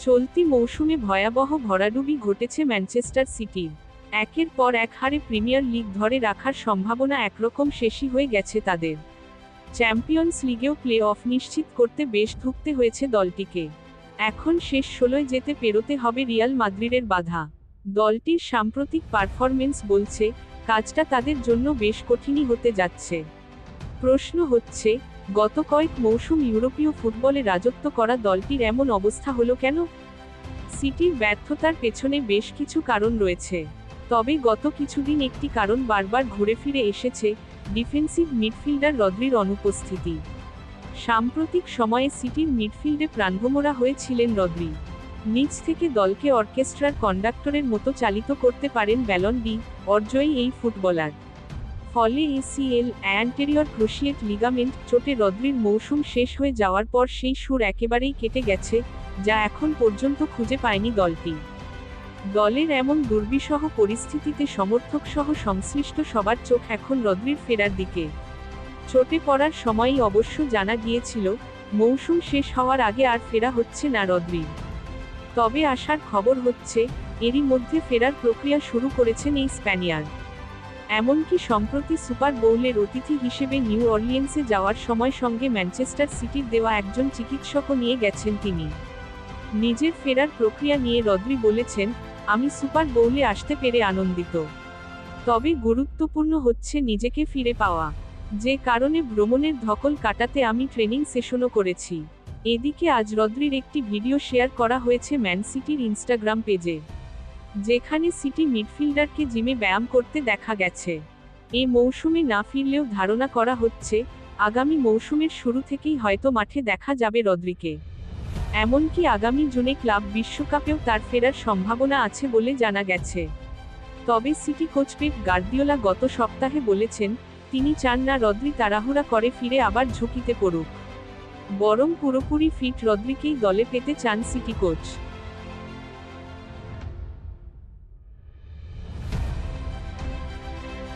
চলতি মৌসুমে ভয়াবহ ভরাডুবি ঘটেছে ম্যানচেস্টার সিটির। একের পর এক হারে প্রিমিয়ার লিগ ধরে রাখার সম্ভাবনা একরকম শেষই হয়ে গেছে তাদের। চ্যাম্পিয়ন্স লিগেও প্লে অফ নিশ্চিত করতে বেশ ধুঁকতে হয়েছে দলটিকে। এখন শেষ 16 যেতে পেরোতে হবে রিয়াল মাদ্রিদের বাধা। দলটির সাম্প্রতিক পারফরমেন্স বলছে, কাজটা তাদের জন্য বেশ কঠিনই হতে যাচ্ছে। প্রশ্ন হচ্ছে, গত কয়েক মৌসুম ইউরোপীয় ফুটবলে রাজত্ব করা দলটির এমন অবস্থা হলো কেন? সিটির ব্যর্থতার পেছনে বেশ কিছু কারণ রয়েছে। তবে গত কিছুদিন একটি কারণ বারবার ঘুরে ফিরে এসেছে, ডিফেন্সিভ মিডফিল্ডার রদ্রির অনুপস্থিতি। সাম্প্রতিক সময়ে সিটির মিডফিল্ডে প্রাণভোমরা হয়েছিলেন রদ্রি। নিচ থেকে দলকে অর্কেস্ট্রার কন্ডাক্টরের মতো চালিত করতে পারেন ব্যালন ডি অর্জয়ী এই ফুটবলার। ফলে এসিএল অ্যান্টেরিয়র ক্রুশিয়েট লিগামেন্ট চোটে রদ্রির মৌসুম শেষ হয়ে যাওয়ার পর সেই সুর একেবারেই কেটে গেছে, যা এখন পর্যন্ত খুঁজে পায়নি দলটি। দলের এমন দুর্বিষহ পরিস্থিতিতে সমর্থকসহ সংশ্লিষ্ট সবার চোখ এখন রদ্রির ফেরার দিকে। চোটে পড়ার সময়ই অবশ্য জানা গিয়েছিল, মৌসুম শেষ হওয়ার আগে আর ফেরা হচ্ছে না রদ্রির। তবে আসার খবর হচ্ছে, এরই মধ্যে ফেরার প্রক্রিয়া শুরু করেছেন এই স্প্যানিয়ার্ড। এমনকি সম্প্রতি সুপার বোউলের অতিথি হিসেবে নিউ অরলিয়েন্সে যাওয়ার সময় সঙ্গে ম্যানচেস্টার সিটির দেওয়া একজন চিকিৎসকও নিয়ে গেছেন তিনি। নিজের ফেরার প্রক্রিয়া নিয়ে রদ্রি বলেছেন, আমি সুপার বোউলে আসতে পেরে আনন্দিত। তবে গুরুত্বপূর্ণ হচ্ছে নিজেকে ফিরে পাওয়া। যে কারণে ভ্রমণের ধকল কাটাতে আমি ট্রেনিং সেশনও করেছি। এদিকে আজ রদ্রির একটি ভিডিও শেয়ার করা হয়েছে ম্যান সিটির ইনস্টাগ্রাম পেজে, যেখানে সিটি মিডফিল্ডারকে জিমে ব্যায়াম করতে দেখা গেছে। এ মৌসুমে না ফিরলেও ধারণা করা হচ্ছে, আগামী মৌসুমের শুরু থেকেই হয়তো মাঠে দেখা যাবে রদ্রিকে। এমনকি আগামী জুনে ক্লাব বিশ্বকাপেও তার ফেরার সম্ভাবনা আছে বলে জানা গেছে। তবে সিটি কোচ পেপ গার্দিওলা গত সপ্তাহে বলেছেন, তিনি চান না রদ্রি তাড়াহুড়া করে ফিরে আবার ঝুঁকিতে পড়ুক। বরং পুরোপুরি ফিট রদ্রিকেই দলে পেতে চান সিটি কোচ।